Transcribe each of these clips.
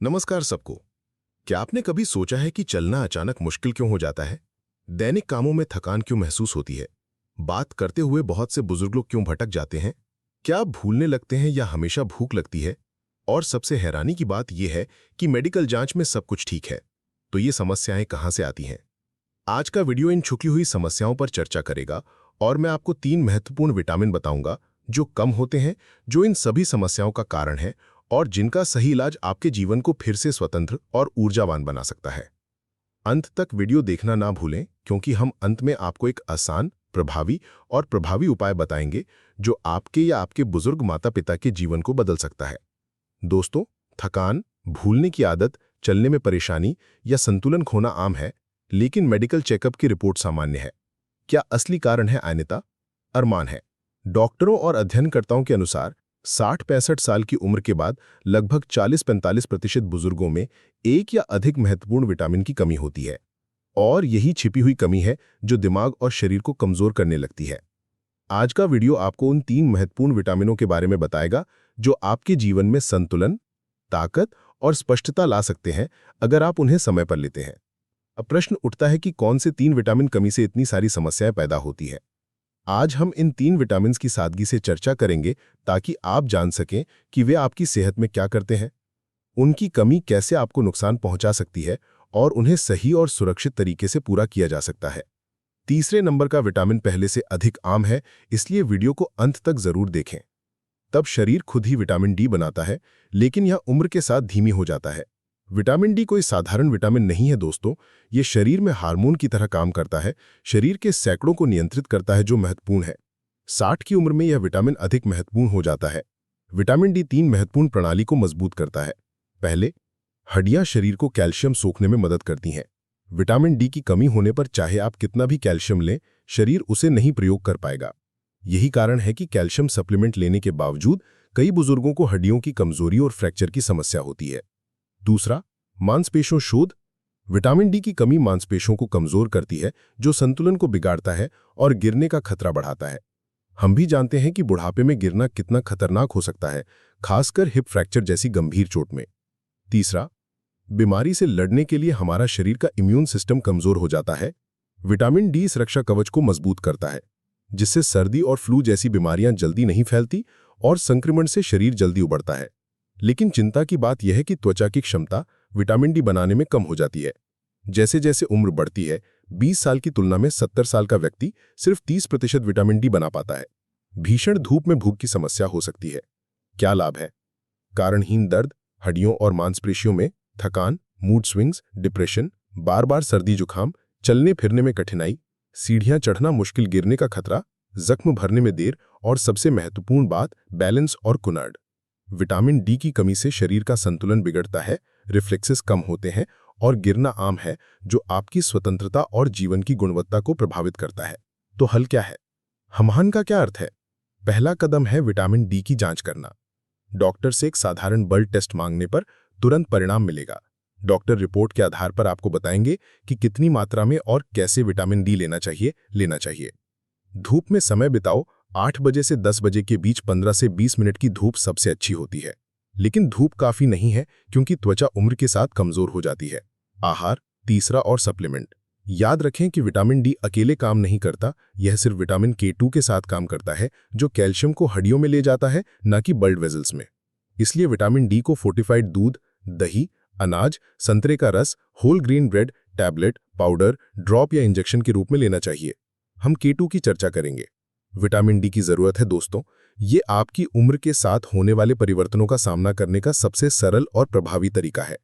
नमस्कार सबको। क्या आपने कभी सोचा है कि चलना अचानक मुश्किल क्यों हो जाता है? दैनिक कामों में थकान क्यों महसूस होती है? बात करते हुए बहुत से बुजुर्ग लोग क्यों भटक जाते हैं? क्या आप भूलने लगते हैं या हमेशा भूख लगती है? और सबसे हैरानी की बात यह है कि मेडिकल जांच में सब कुछ ठीक है, तो ये समस्याएं कहां से आती हैं? आज का वीडियो इन छुपी हुई समस्याओं पर चर्चा करेगा और मैं आपको 3 महत्वपूर्ण विटामिन बताऊंगा जो कम होते हैं, जो इन सभी समस्याओं का कारण है और जिनका सही इलाज आपके जीवन को फिर से स्वतंत्र और ऊर्जावान बना सकता है। अंत तक वीडियो देखना ना भूलें, क्योंकि हम अंत में आपको एक आसान, प्रभावी उपाय बताएंगे जो आपके या आपके बुजुर्ग माता-पिता के जीवन को बदल सकता है। दोस्तों, थकान, भूलने की आदत, चलने में परेशानी या संतुलन खोना आम है, लेकिन मेडिकल चेकअप की रिपोर्ट सामान्य है। क्या असली कारण है अनियमितता? अरमान है। डॉक्टरों और अध्ययनकर्ताओं के अनुसार 60-65 साल की उम्र के बाद लगभग 40-45% बुजुर्गों में एक या अधिक महत्वपूर्ण विटामिन की कमी होती है, और यही छिपी हुई कमी है जो दिमाग और शरीर को कमजोर करने लगती है। आज का वीडियो आपको उन 3 महत्वपूर्ण विटामिनों के बारे में बताएगा जो आपके जीवन में संतुलन, ताकत और स्पष्टता ला सकते हैं अगर आप उन्हें समय पर लेते हैं। अब प्रश्न उठता है कि कौन से 3 विटामिन कमी से इतनी सारी समस्याएं पैदा होती है। आज हम इन 3 विटामिन की सादगी से चर्चा करेंगे ताकि आप जान सकें कि वे आपकी सेहत में क्या करते हैं, उनकी कमी कैसे आपको नुकसान पहुंचा सकती है और उन्हें सही और सुरक्षित तरीके से पूरा किया जा सकता है। तीसरे नंबर का विटामिन पहले से अधिक आम है, इसलिए वीडियो को अंत तक जरूर देखें। तब शरीर खुद ही विटामिन डी बनाता है, लेकिन यह उम्र के साथ धीमी हो जाता है। विटामिन डी कोई साधारण विटामिन नहीं है दोस्तों, ये शरीर में हार्मोन की तरह काम करता है, शरीर के सैकड़ों को नियंत्रित करता है जो महत्वपूर्ण है। 60 की उम्र में यह विटामिन अधिक महत्वपूर्ण हो जाता है। विटामिन डी 3 महत्वपूर्ण प्रणाली को मजबूत करता है। पहले, हड्डियां शरीर को कैल्शियम सोखने में मदद करती हैं। विटामिन डी की कमी होने पर चाहे आप कितना भी कैल्शियम लें, शरीर उसे नहीं प्रयोग कर पाएगा। यही कारण है कि कैल्शियम सप्लीमेंट लेने के बावजूद कई बुजुर्गों को हड्डियों की कमजोरी और फ्रैक्चर की समस्या होती है। दूसरा, मांसपेशियों शोध। विटामिन डी की कमी मांसपेशियों को कमजोर करती है, जो संतुलन को बिगाड़ता है और गिरने का खतरा बढ़ाता है। हम भी जानते हैं कि बुढ़ापे में गिरना कितना खतरनाक हो सकता है, खासकर हिप फ्रैक्चर जैसी गंभीर चोट में। तीसरा, बीमारी से लड़ने के लिए हमारा शरीर का इम्यून सिस्टम कमजोर हो जाता है। विटामिन डी सुरक्षा कवच को मजबूत करता है, जिससे सर्दी और फ्लू जैसी बीमारियां जल्दी नहीं फैलती और संक्रमण से शरीर जल्दी उबरता है। लेकिन चिंता की बात यह है कि त्वचा की क्षमता विटामिन डी बनाने में कम हो जाती है। जैसे जैसे उम्र बढ़ती है, 20 साल की तुलना में 70 साल का व्यक्ति सिर्फ 30% विटामिन डी बना पाता है। भीषण धूप में भूख की समस्या हो सकती है। क्या लाभ है? कारणहीन दर्द, हड्डियों और मांसपेशियों में थकान, मूड स्विंग्स, डिप्रेशन, बार बार सर्दी जुकाम, चलने फिरने में कठिनाई, सीढ़ियां चढ़ना मुश्किल, गिरने का खतरा, जख्म भरने में देर और सबसे महत्वपूर्ण बात, बैलेंस और कुनर्ड। विटामिन डी की कमी से शरीर का संतुलन बिगड़ता है, रिफ्लेक्सेस कम होते हैं और गिरना आम है, जो आपकी स्वतंत्रता और जीवन की गुणवत्ता को प्रभावित करता है। तो हल क्या है? समाधान का क्या अर्थ है? पहला कदम है विटामिन डी की जांच करना। डॉक्टर से एक साधारण ब्लड टेस्ट मांगने पर तुरंत परिणाम मिलेगा। डॉक्टर रिपोर्ट के आधार पर आपको बताएंगे कि कितनी मात्रा में और कैसे विटामिन डी लेना चाहिए। धूप में समय बिताओ। 8 बजे से 10 बजे के बीच 15 से 20 मिनट की धूप सबसे अच्छी होती है, लेकिन धूप काफी नहीं है क्योंकि त्वचा उम्र के साथ कमजोर हो जाती है। आहार, तीसरा, और सप्लीमेंट। याद रखें कि विटामिन डी अकेले काम नहीं करता, यह सिर्फ विटामिन K2 के साथ काम करता है, जो कैल्शियम को हड्डियों में ले जाता है, न कि ब्लड वेजल्स में। इसलिए विटामिन डी को फोर्टिफाइड दूध, दही, अनाज, संतरे का रस, whole grain bread, tablet, powder, drop या इंजेक्शन के रूप में लेना चाहिए। हम K2 की चर्चा करेंगे। विटामिन डी की जरूरत है दोस्तों, ये आपकी उम्र के साथ होने वाले परिवर्तनों का सामना करने का सबसे सरल और प्रभावी तरीका है।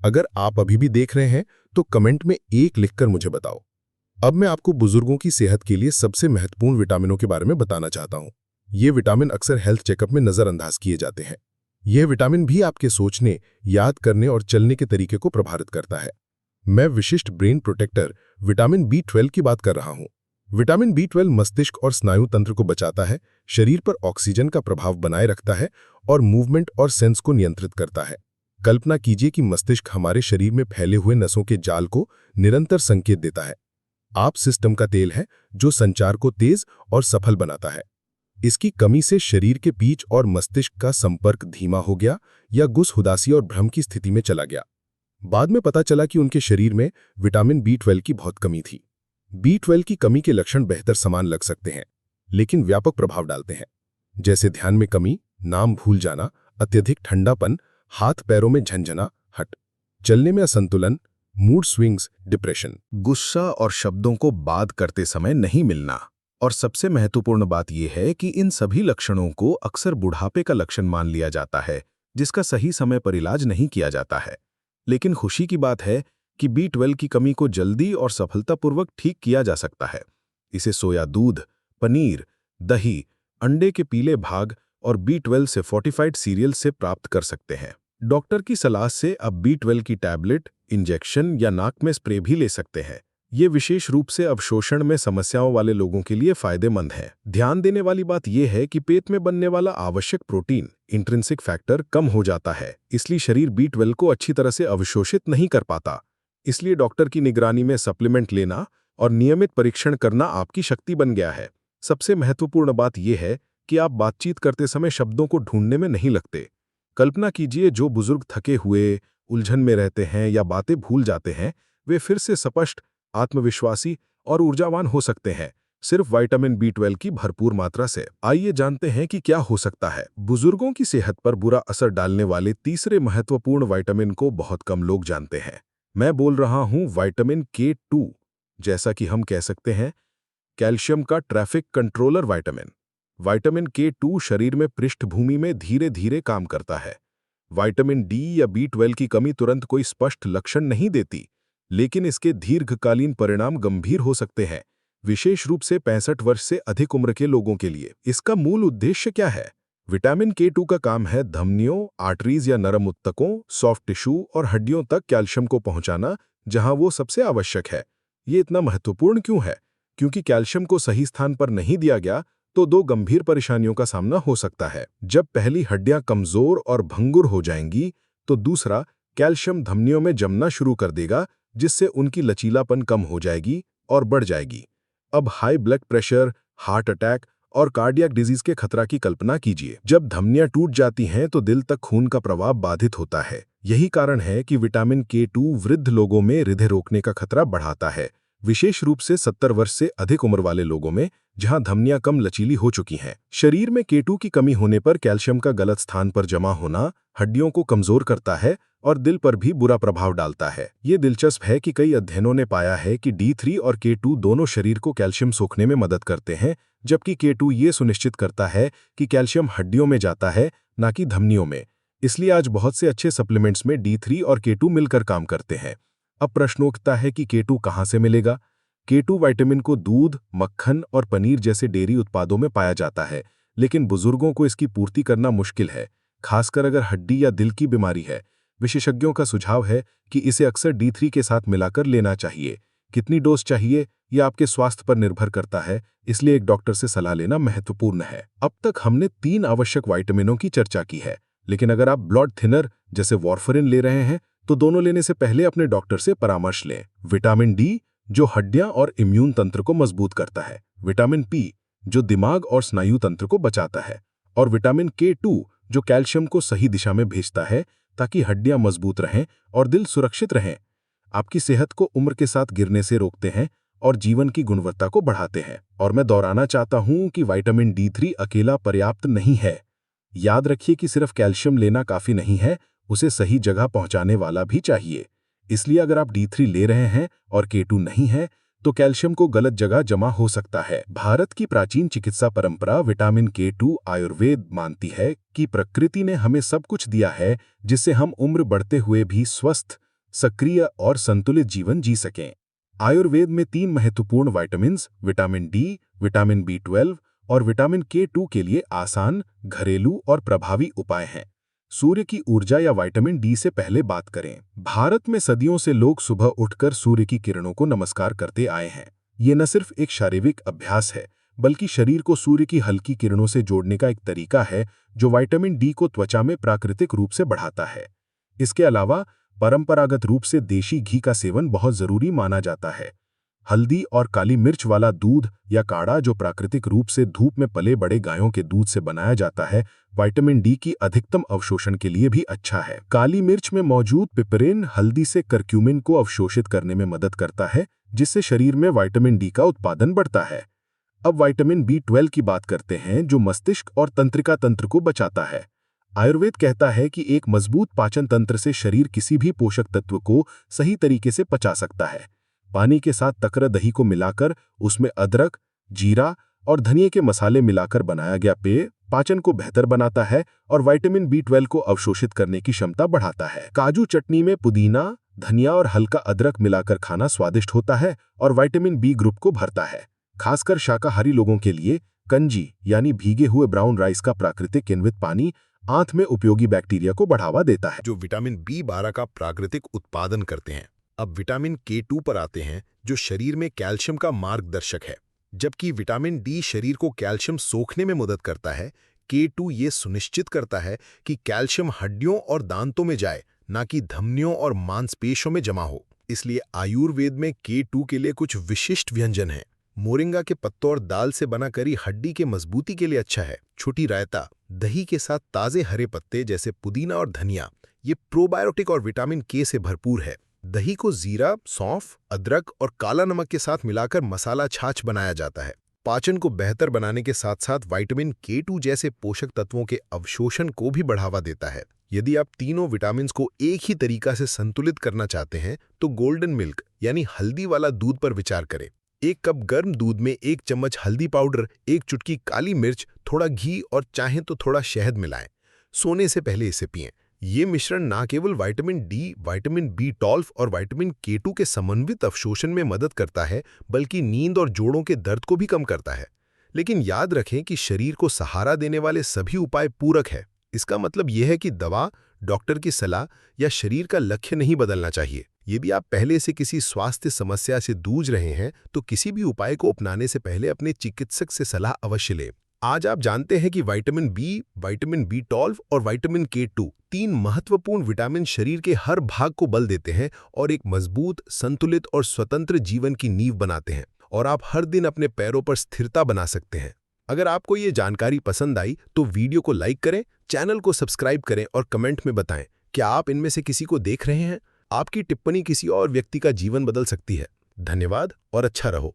अगर आप अभी भी देख रहे हैं तो कमेंट में 1 लिखकर मुझे बताओ। अब मैं आपको बुजुर्गों की सेहत के लिए सबसे महत्वपूर्ण विटामिनों के बारे में बताना चाहता हूं। ये विटामिन अक्सर हेल्थ चेकअप में नजरअंदाज किए जाते हैं। यह विटामिन भी आपके सोचने, याद करने और चलने के तरीके को प्रभावित करता है। मैं विशिष्ट ब्रेन प्रोटेक्टर विटामिन B12 की बात कर रहा हूं। विटामिन B12 मस्तिष्क और स्नायु तंत्र को बचाता है, शरीर पर ऑक्सीजन का प्रभाव बनाए रखता है और मूवमेंट और सेंस को नियंत्रित करता है। कल्पना कीजिए कि मस्तिष्क हमारे शरीर में फैले हुए नसों के जाल को निरंतर संकेत देता है। आप सिस्टम का तेल है जो संचार को तेज और सफल बनाता है। इसकी कमी से शरीर के बीच और मस्तिष्क का संपर्क धीमा हो गया या गुस्सुदासी और भ्रम की स्थिति में चला गया। बाद में पता चला कि उनके शरीर में विटामिन B12 की बहुत कमी थी। B12 की कमी के लक्षण बेहतर समान लग सकते हैं, लेकिन व्यापक प्रभाव डालते हैं, जैसे ध्यान में कमी, नाम भूल जाना, अत्यधिक ठंडापन, हाथ पैरों में झंझनाहट, चलने में असंतुलन, मूड स्विंग्स, डिप्रेशन, गुस्सा और शब्दों को बात करते समय नहीं मिलना। और सबसे महत्वपूर्ण बात यह है कि इन सभी लक्षणों को अक्सर बुढ़ापे का लक्षण मान लिया जाता है, जिसका सही समय पर इलाज नहीं किया जाता है। लेकिन खुशी की बात है कि B12 की कमी को जल्दी और सफलतापूर्वक ठीक किया जा सकता है। इसे सोया दूध, पनीर, दही, अंडे के पीले भाग और B12 से फोर्टिफाइड सीरियल से प्राप्त कर सकते हैं। डॉक्टर की सलाह से अब B12 की टैबलेट, इंजेक्शन या नाक में स्प्रे भी ले सकते हैं। ये विशेष रूप से अवशोषण में समस्याओं वाले लोगों के लिए फायदेमंद है। ध्यान देने वाली बात यह है कि पेट में बनने वाला आवश्यक प्रोटीन, इंट्रिंसिक फैक्टर, कम हो जाता है, इसलिए शरीर B12 को अच्छी तरह से अवशोषित नहीं कर पाता। इसलिए डॉक्टर की निगरानी में सप्लीमेंट लेना और नियमित परीक्षण करना आपकी शक्ति बन गया है। सबसे महत्वपूर्ण बात यह है कि आप बातचीत करते समय शब्दों को ढूंढने में नहीं लगते। कल्पना कीजिए, जो बुजुर्ग थके हुए, उलझन में रहते हैं या बातें भूल जाते हैं, वे फिर से स्पष्ट, आत्मविश्वासी और ऊर्जावान हो सकते हैं, सिर्फ विटामिन B12 की भरपूर मात्रा से। आइए जानते हैं कि क्या हो सकता है। बुजुर्गों की सेहत पर बुरा असर डालने वाले तीसरे महत्वपूर्ण विटामिन को बहुत कम लोग जानते हैं। मैं बोल रहा हूं विटामिन K2, जैसा कि हम कह सकते हैं कैल्शियम का traffic controller vitamin. Vitamin K2 शरीर में पृष्ठभूमि में धीरे धीरे काम करता है। विटामिन D या B12 की कमी तुरंत कोई स्पष्ट लक्षण नहीं देती, लेकिन इसके दीर्घकालीन परिणाम गंभीर हो सकते हैं, विशेष रूप से 65 वर्ष से अधिक उम्र के लोगों के लिए। इसका मूल उद्देश्य क्या है? विटामिन K2 का काम है धमनियों, आर्टरीज या नरम ऊतकों, सॉफ्ट टिश्यू और हड्डियों तक कैल्शियम को पहुंचाना, जहां वो सबसे आवश्यक है। ये इतना महत्वपूर्ण क्यों है? क्योंकि कैल्शियम को सही स्थान पर नहीं दिया गया तो दो गंभीर परेशानियों का सामना हो सकता है। जब पहली हड्डियां कमजोर और भंगुर हो जाएंगी, तो दूसरा, कैल्शियम धमनियों में जमना शुरू कर देगा, जिससे उनकी लचीलापन कम हो जाएगी और बढ़ जाएगी। अब high blood pressure, heart attack और कार्डियक डिजीज के खतरा की कल्पना कीजिए। जब धमनियां टूट जाती हैं तो दिल तक खून का प्रवाह बाधित होता है। यही कारण है कि विटामिन K2 वृद्ध लोगों में हृदय रोकने का खतरा बढ़ाता है, विशेष रूप से 70 वर्ष से अधिक उम्र वाले लोगों में, जहां धमनियां कम लचीली हो चुकी हैं। शरीर में K2 की कमी होने पर कैल्शियम का गलत स्थान पर जमा होना हड्डियों को कमजोर करता है और दिल पर भी बुरा प्रभाव डालता है। ये दिलचस्प है कि कई अध्ययनों ने पाया है कि D3 और K2 दोनों शरीर को कैल्शियम सोखने में मदद करते हैं, जबकि K2 ये सुनिश्चित करता है कि कैल्शियम हड्डियों में जाता है, न कि धमनियों में। इसलिए आज बहुत से अच्छे सप्लीमेंट्स में D3 और K2 मिलकर काम करते हैं। अब प्रश्न उठता है कि K2 कहाँ से मिलेगा? K2 विटामिन को दूध, मक्खन और पनीर जैसे डेयरी उत्पादों में पाया जाता है, लेकिन बुजुर्गों को इसकी पूर्ति करना मुश्किल है, खासकर अगर हड्डी या दिल की बीमारी है। विशेषज्ञों का सुझाव है कि इसे अक्सर D3 के साथ मिलाकर लेना चाहिए। कितनी डोज चाहिए, यह आपके स्वास्थ्य पर निर्भर करता है, इसलिए एक डॉक्टर से सलाह लेना महत्वपूर्ण है। अब तक हमने 3 आवश्यक विटामिनों की चर्चा की है, लेकिन अगर आप ब्लड थिनर जैसे वार्फरिन ले रहे हैं, तो दोनों लेने से पहले अपने डॉक्टर से परामर्श लें। विटामिन D, जो हड्डियां और इम्यून तंत्र को मजबूत करता है, विटामिन P, जो दिमाग और स्नायु तंत्र को बचाता है, और विटामिन K2, जो कैल्शियम को सही दिशा में भेजता है ताकि हड्डियां मजबूत रहें और दिल सुरक्षित रहें। आपकी सेहत को उम्र के साथ गिरने से रोकते हैं और जीवन की गुणवत्ता को बढ़ाते हैं। और मैं दोहराना चाहता हूं कि विटामिन D3 अकेला पर्याप्त नहीं है। याद रखिए कि सिर्फ कैल्शियम लेना काफी नहीं है, उसे सही जगह पहुंचाने वाला भी चाहिए। इसलिए अगर आप D3 ले रहे हैं और K2 नहीं है, तो कैल्शियम को गलत जगह जमा हो सकता है। भारत की प्राचीन चिकित्सा परंपरा विटामिन K2 आयुर्वेद मानती है कि प्रकृति ने हमें सब कुछ दिया है जिससे हम उम्र बढ़ते हुए भी स्वस्थ, सक्रिय और संतुलित जीवन जी सकें। आयुर्वेद में 3 महत्वपूर्ण vitamin, vitamin D, vitamin B12 और विटामिन K2 के लिए आसान, घरेलू और प्रभावी उपाय हैं। सूर्य की ऊर्जा या विटामिन D से पहले बात करें। भारत में सदियों से लोग सुबह उठकर सूर्य की किरणों को नमस्कार करते आए हैं। ये न सिर्फ एक शारीरिक अभ्यास है, बल्कि शरीर को सूर्य की हल्की किरणों से जोड़ने का एक तरीका है जो विटामिन D को त्वचा में प्राकृतिक रूप से बढ़ाता है। इसके अलावा परंपरागत रूप से देशी घी का सेवन बहुत जरूरी माना जाता है। हल्दी और काली मिर्च वाला दूध या काढ़ा जो प्राकृतिक रूप से धूप में पले बड़े गायों के दूध से बनाया जाता है, विटामिन डी की अधिकतम अवशोषण के लिए भी अच्छा है। काली मिर्च में मौजूद पिपरिन हल्दी से करक्यूमिन को अवशोषित करने में मदद करता है, जिससे शरीर में विटामिन डी का उत्पादन बढ़ता है। अब विटामिन B12 की बात करते हैं, जो मस्तिष्क और तंत्रिका तंत्र को बचाता है। आयुर्वेद कहता है कि एक मजबूत पाचन तंत्र से शरीर किसी भी पोषक तत्व को सही तरीके से पचा सकता है। पानी के साथ तकर दही को मिलाकर उसमें अदरक, जीरा और धनिए के मसाले मिलाकर बनाया गया पेय पाचन को बेहतर बनाता है और विटामिन B12 को अवशोषित करने की क्षमता बढ़ाता है। काजू चटनी में पुदीना, धनिया और हल्का अदरक मिलाकर खाना स्वादिष्ट होता है और विटामिन B ग्रुप को भरता है। खासकर शाकाहारी लोगों के लिए कंजी यानी भीगे हुए ब्राउन राइस का प्राकृतिक किण्वित पानी आंत में उपयोगी बैक्टीरिया को बढ़ावा देता है, जो विटामिन B12 का प्राकृतिक उत्पादन करते हैं। अब विटामिन K2 पर आते हैं, जो शरीर में कैल्शियम का मार्गदर्शक है। जबकि विटामिन डी शरीर को कैल्शियम सोखने में मदद करता है, K2 ये सुनिश्चित करता है कि कैल्शियम हड्डियों और दांतों में जाए, ना कि धमनियों और मांसपेशियों में जमा हो। इसलिए आयुर्वेद में K2 के लिए कुछ विशिष्ट व्यंजन हैं। मोरिंगा के पत्तों और दाल से बना करी हड्डी के मजबूती के लिए अच्छा है। छोटी रायता दही के साथ ताजे हरे पत्ते जैसे पुदीना और धनिया, ये प्रोबायोटिक और विटामिन K से भरपूर है। दही को जीरा, सौंफ, अदरक और काला नमक के साथ मिलाकर मसाला छाछ बनाया जाता है। पाचन को बेहतर बनाने के साथ साथ विटामिन K2 जैसे पोषक तत्वों के अवशोषण को भी बढ़ावा देता है। यदि आप तीनों विटामिन्स को एक ही तरीका से संतुलित करना चाहते हैं तो गोल्डन मिल्क यानी हल्दी वाला दूध पर विचार करें। 1 कप गर्म दूध में 1 चम्मच हल्दी पाउडर, 1 चुटकी काली मिर्च, थोड़ा घी और चाहें तो थोड़ा शहद मिलाएं। सोने से पहले इसे पिएं। ये मिश्रण न केवल विटामिन डी, विटामिन B12 और विटामिन K2 के समन्वित अवशोषण में मदद करता है, बल्कि नींद और जोड़ों के दर्द को भी कम करता है। लेकिन याद रखें कि शरीर को सहारा देने वाले सभी उपाय पूरक है। इसका मतलब यह है कि दवा, डॉक्टर की सलाह या शरीर का लक्ष्य नहीं बदलना चाहिए। यदि आप पहले से किसी स्वास्थ्य समस्या से जूझ रहे हैं तो किसी भी उपाय को अपनाने से पहले अपने चिकित्सक से सलाह अवश्य लें। आज आप जानते हैं कि विटामिन B, विटामिन B12 और विटामिन K2 3 महत्वपूर्ण विटामिन शरीर के हर भाग को बल देते हैं और एक मजबूत, संतुलित और स्वतंत्र जीवन की नींव बनाते हैं, और आप हर दिन अपने पैरों पर स्थिरता बना सकते हैं। अगर आपको ये जानकारी पसंद आई तो वीडियो को लाइक करें, चैनल को सब्सक्राइब करें और कमेंट में बताएं क्या आप इनमें से किसी को देख रहे हैं। आपकी टिप्पणी किसी और व्यक्ति का जीवन बदल सकती है। धन्यवाद और अच्छा रहो।